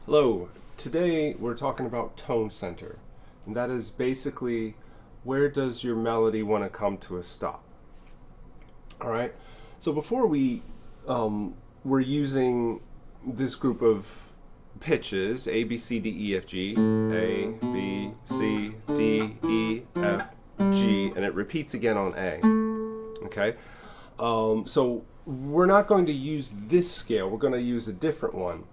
Hello, today we're talking about tone center, and that is basically where does your melody want to come to a stop. All right, so before we're using this group of pitches A, B, C, D, E, F, G, A, B, C, D, E, F, G, and it repeats again on A. Okay, so we're not going to use this scale, we're going to use a different one.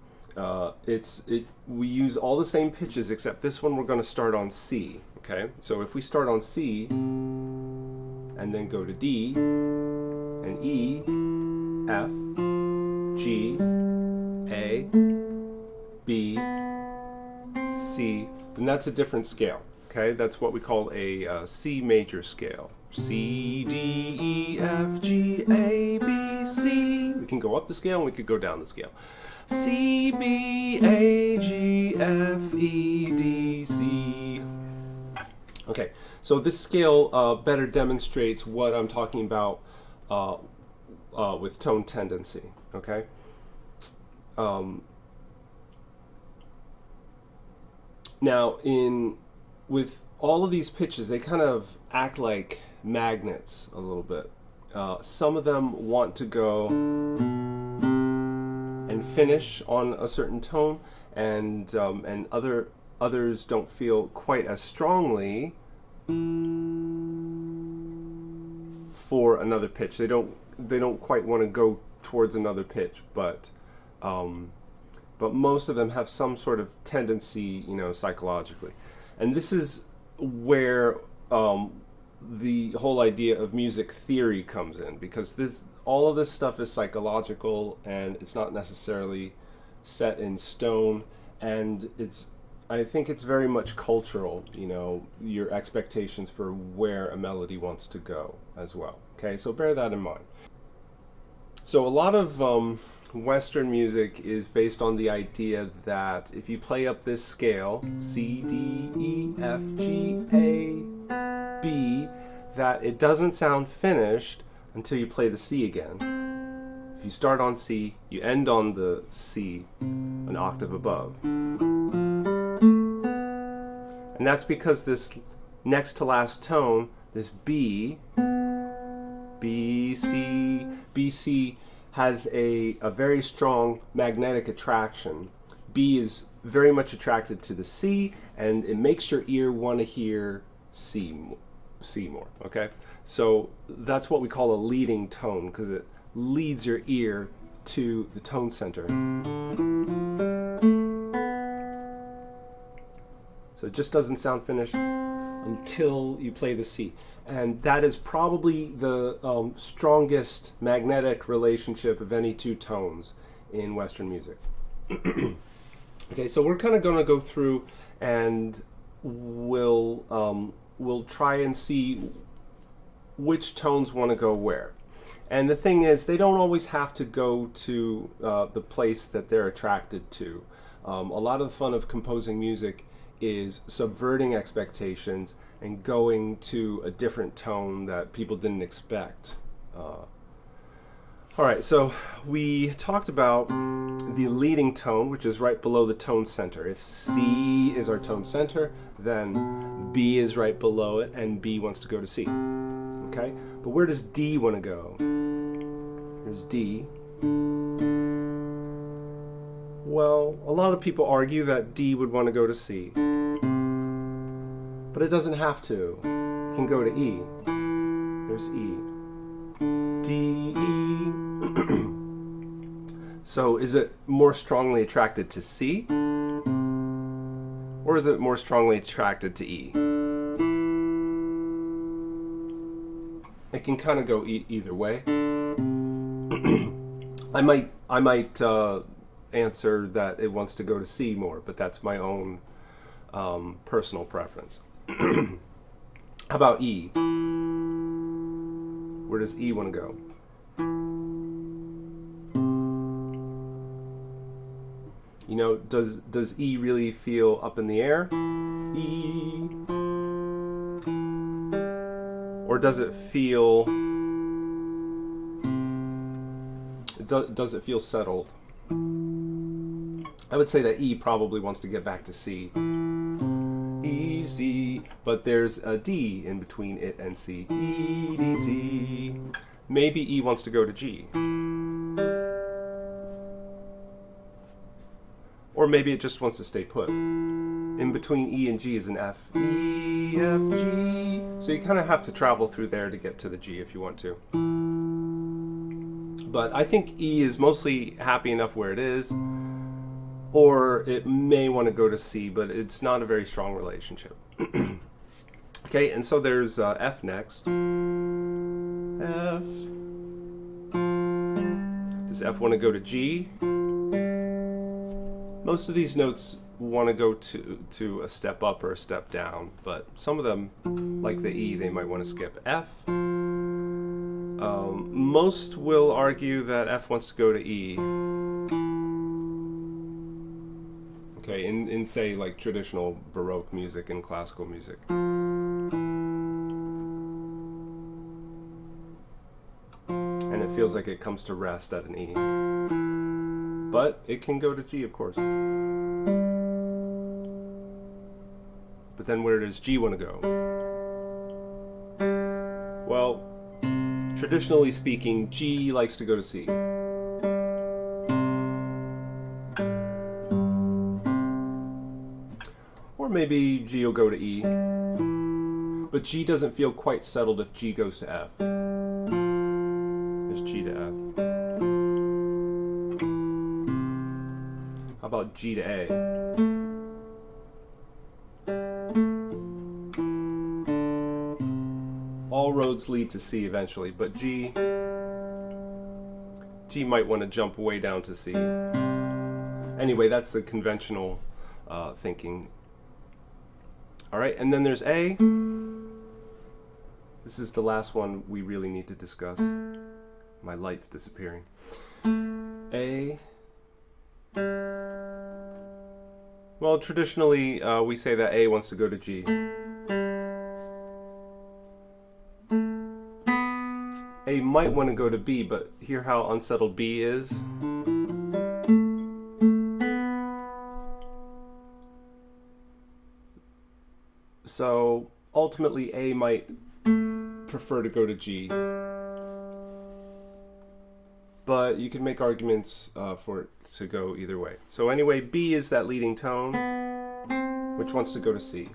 We use all the same pitches except this one we're going to start on C. Okay, so if we start on C and then go to D and E, F, G, A, B, C, then that's a different scale. Okay, that's what we call a C major scale. C, D, E, F, G, A, B, C. We can go up the scale and we could go down the scale. C, B, A, G, F, E, D, C. Okay, so this scale better demonstrates what I'm talking about with tone tendency. Okay. Now, with all of these pitches, they kind of act like magnets a little bit. Some of them want to go and finish on a certain tone, and others don't feel quite as strongly for another pitch. They don't quite want to go towards another pitch, but most of them have some sort of tendency, psychologically, and this is where the whole idea of music theory comes in, because all of this stuff is psychological and it's not necessarily set in stone, and I think it's very much cultural, your expectations for where a melody wants to go as well. Okay, so bear that in mind. So a lot of Western music is based on the idea that if you play up this scale, C, D, E, F, G, A, B, that it doesn't sound finished until you play the C again. If you start on C, you end on the C, an octave above. And that's because this next to last tone, this B, B, C, B, C, has a very strong magnetic attraction. B is very much attracted to the C, and it makes your ear want to hear C more. Okay, so that's what we call a leading tone, because it leads your ear to the tone center. So it just doesn't sound finished until you play the C. And that is probably the strongest magnetic relationship of any two tones in Western music. Okay, so we're kind of going to go through and we'll try and see which tones want to go where. And the thing is, they don't always have to go to the place that they're attracted to. A lot of the fun of composing music is subverting expectations and going to a different tone that people didn't expect. All right, so we talked about the leading tone, which is right below the tone center. If C is our tone center, then B is right below it, and B wants to go to C. Okay, but where does D want to go? Here's D. Well, a lot of people argue that D would want to go to C. But it doesn't have to. It can go to E. There's E. D, E. So is it more strongly attracted to C? Or is it more strongly attracted to E? It can kind of go either way. I might answer that it wants to go to C more, but that's my own personal preference. How about E? Where does E want to go? Does E really feel up in the air? E. Or does it feel settled? I would say that E probably wants to get back to C. E, C, but there's a D in between it and C. E, D, C. Maybe E wants to go to G. Or maybe it just wants to stay put. In between E and G is an F. E, F, G. So you kind of have to travel through there to get to the G if you want to. But I think E is mostly happy enough where it is. Or it may want to go to C, but it's not a very strong relationship. Okay, and so there's F next. F. Does F want to go to G? Most of these notes want to go to a step up or a step down, but some of them, like the E, they might want to skip. F. Most will argue that F wants to go to E. Okay, in say like traditional Baroque music and classical music. And it feels like it comes to rest at an E. But it can go to G, of course. But then where does G want to go? Well, traditionally speaking, G likes to go to C. Or maybe G will go to E. But G doesn't feel quite settled if G goes to F. There's G to F. How about G to A? All roads lead to C eventually, but G might want to jump way down to C. Anyway, that's the conventional thinking. All right, and then there's A. This is the last one we really need to discuss. My light's disappearing. A. Well, traditionally, we say that A wants to go to G. A might want to go to B, but hear how unsettled B is? So, ultimately, A might prefer to go to G. But you can make arguments for it to go either way. So anyway, B is that leading tone, which wants to go to C.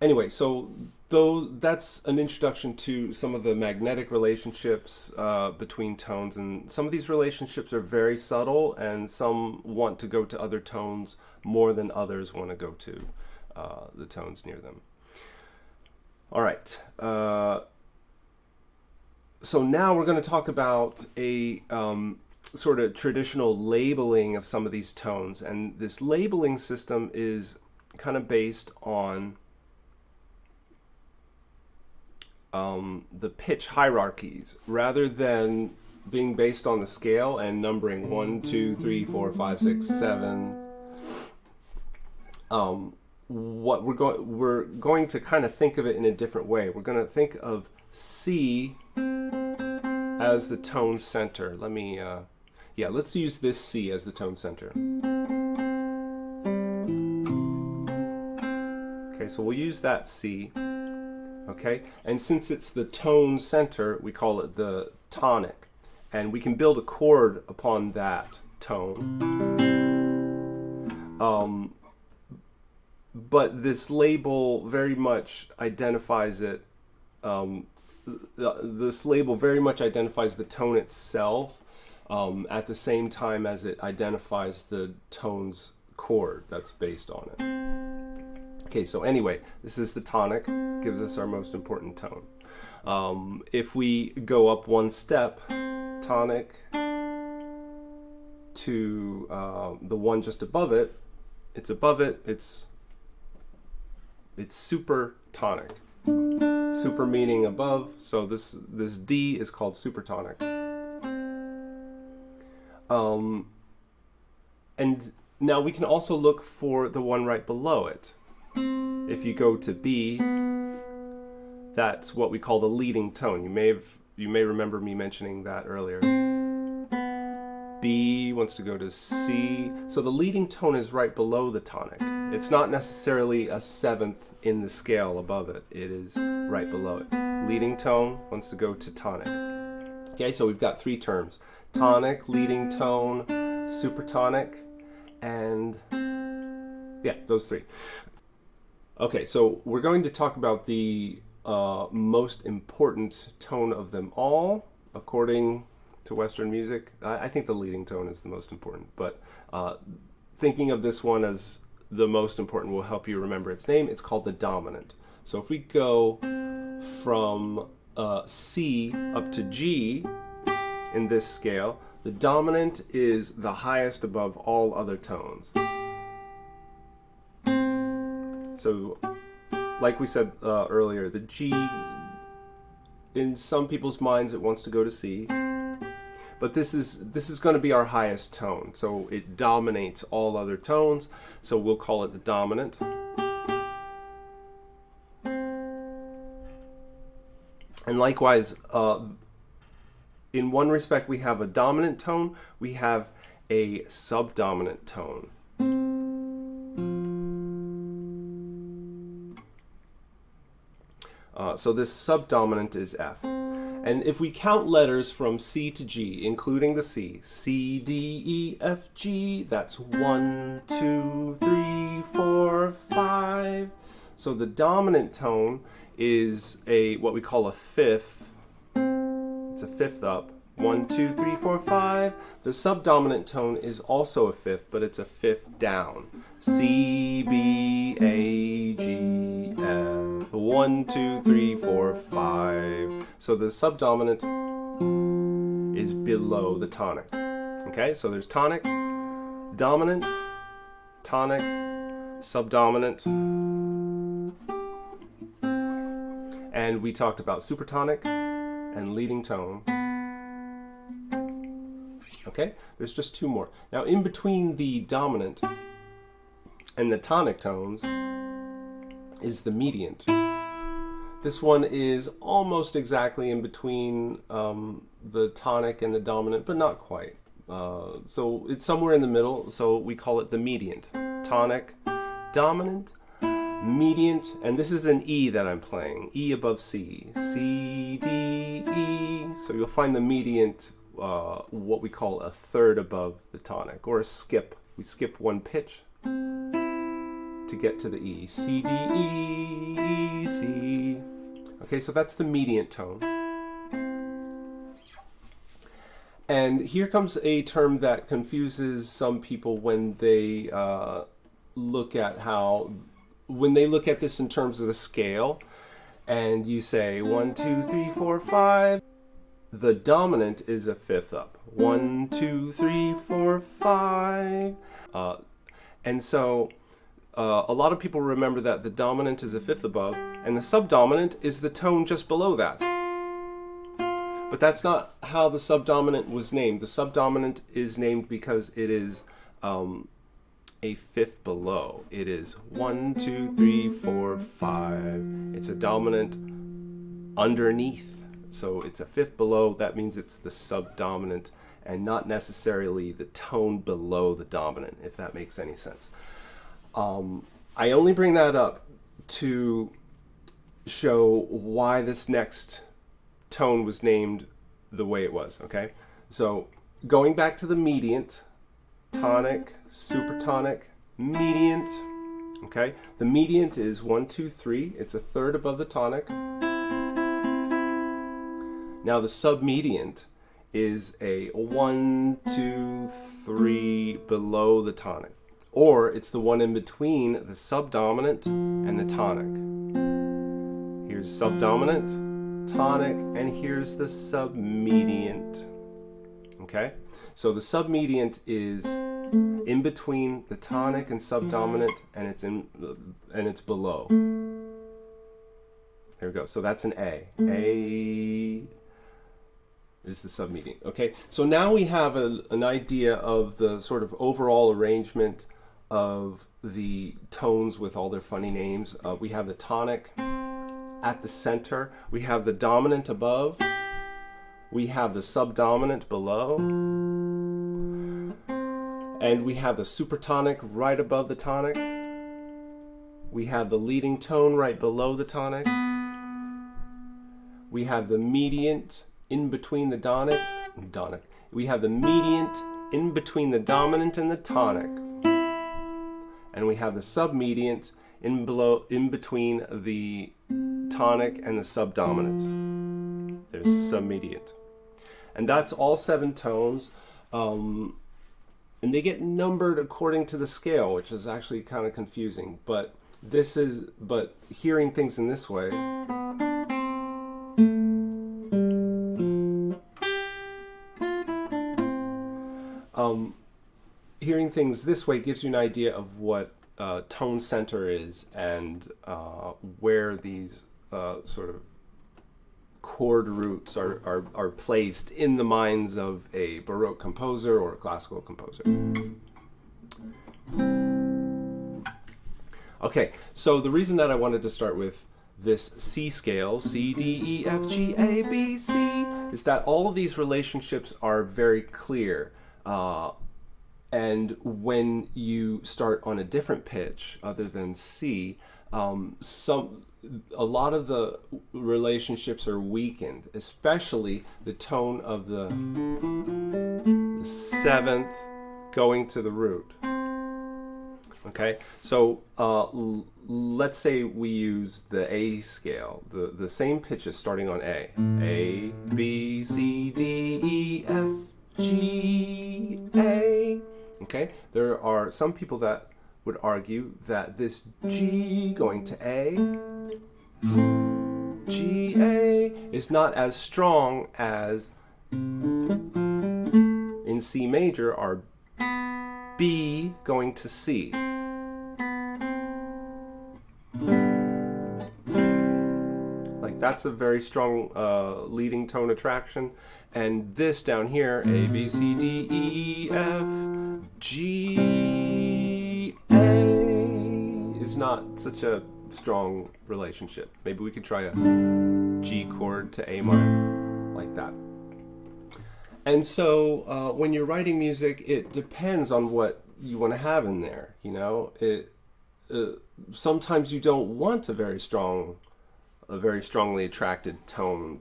Anyway, so though that's an introduction to some of the magnetic relationships between tones, and some of these relationships are very subtle, and some want to go to other tones more than others want to go to the tones near them. All right. So now we're going to talk about a sort of traditional labeling of some of these tones. And this labeling system is kind of based on the pitch hierarchies rather than being based on the scale and numbering 1, 2, 3, 4, 5, 6, 7. What we're going to kind of think of it in a different way. We're going to think of C as the tone center. Let's use this C as the tone center. Okay, so we'll use that C. Okay, and since it's the tone center, we call it the tonic. And we can build a chord upon that tone. But this label very much identifies it. This label very much identifies the tone itself at the same time as it identifies the tone's chord that's based on it. Okay, so anyway, this is the tonic, gives us our most important tone. If we go up one step, tonic to the one just above it, it's super tonic. Super meaning above, so this D is called supertonic. And now we can also look for the one right below it. If you go to B, that's what we call the leading tone. You may remember me mentioning that earlier. B wants to go to C. So the leading tone is right below the tonic. It's not necessarily a seventh in the scale above it. It is right below it. Leading tone wants to go to tonic. Okay, so we've got three terms: tonic, leading tone, supertonic, and yeah, those three. Okay, so we're going to talk about the most important tone of them all, according to Western music. I think the leading tone is the most important, but thinking of this one as the most important will help you remember its name. It's called the dominant. So if we go from C up to G in this scale, the dominant is the highest above all other tones. So, like we said earlier, the G, in some people's minds, it wants to go to C, but this is going to be our highest tone. So it dominates all other tones. So we'll call it the dominant. And likewise, in one respect, we have a dominant tone. We have a subdominant tone. So this subdominant is F. And if we count letters from C to G, including the C, C, D, E, F, G, that's 1, 2, 3, 4, 5. So the dominant tone is what we call a fifth. It's a fifth up. 1, 2, 3, 4, 5. The subdominant tone is also a fifth, but it's a fifth down. C, B, A, G, F. 1, 2, 3, 4, 5. So the subdominant is below the tonic. Okay, so there's tonic, dominant, tonic, subdominant, and we talked about supertonic and leading tone. Okay, there's just two more. Now, in between the dominant and the tonic tones is the mediant. This one is almost exactly in between the tonic and the dominant, but not quite. So it's somewhere in the middle, so we call it the mediant. Tonic, dominant, mediant, and this is an E that I'm playing. E above C. C, D, E. So you'll find the mediant what we call a third above the tonic, or a skip. We skip one pitch to get to the E. C, D, E, C. Okay, so that's the mediant tone. And here comes a term that confuses some people when they look at this in terms of the scale, and you say 1, 2, 3, 4, 5. The dominant is a fifth up. 1, 2, 3, 4, 5. And so a lot of people remember that the dominant is a fifth above, and the subdominant is the tone just below that. But that's not how the subdominant was named. The subdominant is named because it is a fifth below. It is 1, 2, 3, 4, 5. It's a dominant underneath. So it's a fifth below. That means it's the subdominant and not necessarily the tone below the dominant, if that makes any sense. I only bring that up to show why this next tone was named the way it was, okay? So going back to the mediant, tonic, supertonic, mediant, okay? The mediant is 1, 2, 3. It's a third above the tonic. Now the submediant is a 1, 2, 3 below the tonic. Or it's the one in between the subdominant and the tonic. Here's subdominant, tonic, and here's the submediant. Okay? So the submediant is in between the tonic and subdominant, and it's below. There we go. So that's an A. A is the submediant. Okay? So now we have an idea of the sort of overall arrangement of the tones with all their funny names. We have the tonic at the center. We have the dominant above. We have the subdominant below. And we have the supertonic right above the tonic. We have the leading tone right below the tonic. We have the mediant in between the donic. We have the mediant in between the dominant and the tonic. And we have the submediant in between the tonic and the subdominant. There's submediant. And that's all 7 tones. And they get numbered according to the scale, which is actually kind of confusing. But hearing things in this way, hearing things this way gives you an idea of what tone center is and where these sort of chord roots are placed in the minds of a Baroque composer or a classical composer. Okay, so the reason that I wanted to start with this C scale, C, D, E, F, G, A, B, C, is that all of these relationships are very clear. And when you start on a different pitch other than C, a lot of the relationships are weakened, especially the tone of the 7th going to the root. Okay, so let's say we use the A scale, the same pitches starting on A. A, B, C, D, E, F, G, A. Okay, there are some people that would argue that this G going to A, G, A, is not as strong as in C major our B going to C. Like that's a very strong leading tone attraction. And this down here, A, B, C, D, E, F, G, A, is not such a strong relationship. Maybe we could try a G chord to A minor, like that. And so when you're writing music, it depends on what you want to have in there. You know, sometimes you don't want a very strongly attracted tone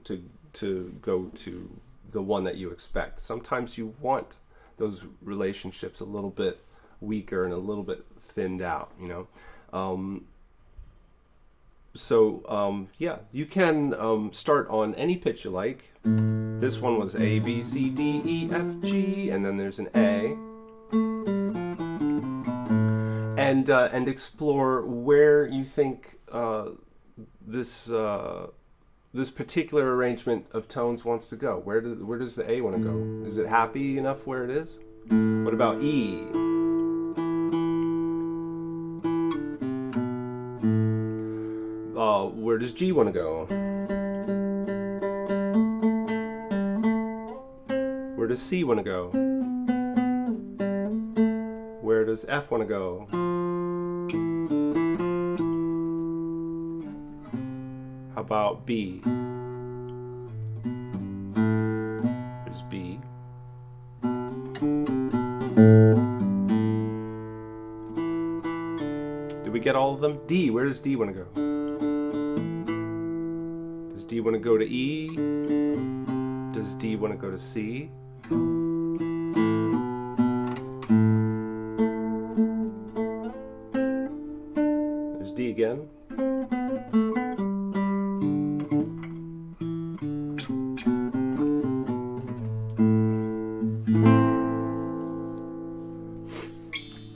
to go to the one that you expect. Sometimes you want those relationships a little bit weaker and a little bit thinned out, you know. Yeah, you can start on any pitch you like. This one was A, B, C, D, E, F, G, and then there's an A. And explore where you think this particular arrangement of tones wants to go. Where does the A want to go? Is it happy enough where it is? What about E? Where does G want to go? Where does C want to go? Where does F want to go? How about B? There's B. Did we get all of them? D. Where does D want to go? Does D want to go to E? Does D want to go to C? There's D again.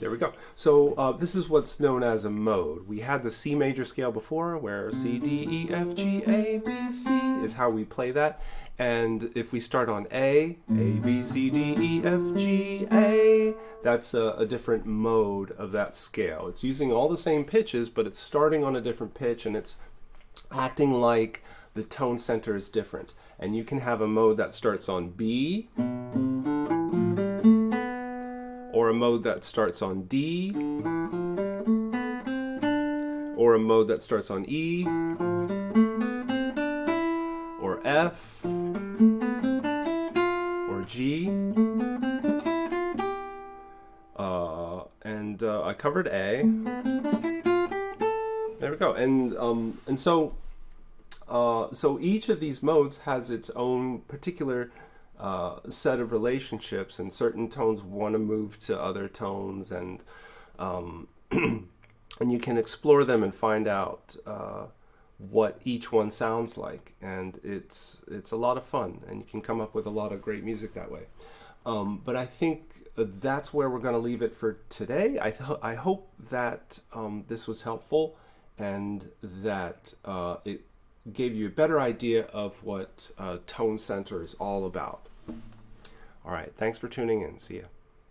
There we go. So this is what's known as a mode. We had the C major scale before, where C, D, E, F, G, A, B, C is how we play that. And if we start on A, B, C, D, E, F, G, A, that's a different mode of that scale. It's using all the same pitches, but it's starting on a different pitch, and it's acting like the tone center is different. And you can have a mode that starts on B, or a mode that starts on D, or a mode that starts on E, or F, or G. and I covered A. There we go. And so each of these modes has its own particular set of relationships, and certain tones want to move to other tones, and and you can explore them and find out what each one sounds like, and it's a lot of fun, and you can come up with a lot of great music that way. But I think that's where we're going to leave it for today. I hope that this was helpful, and that it gave you a better idea of what Tone Center is all about. All right, thanks for tuning in. See ya.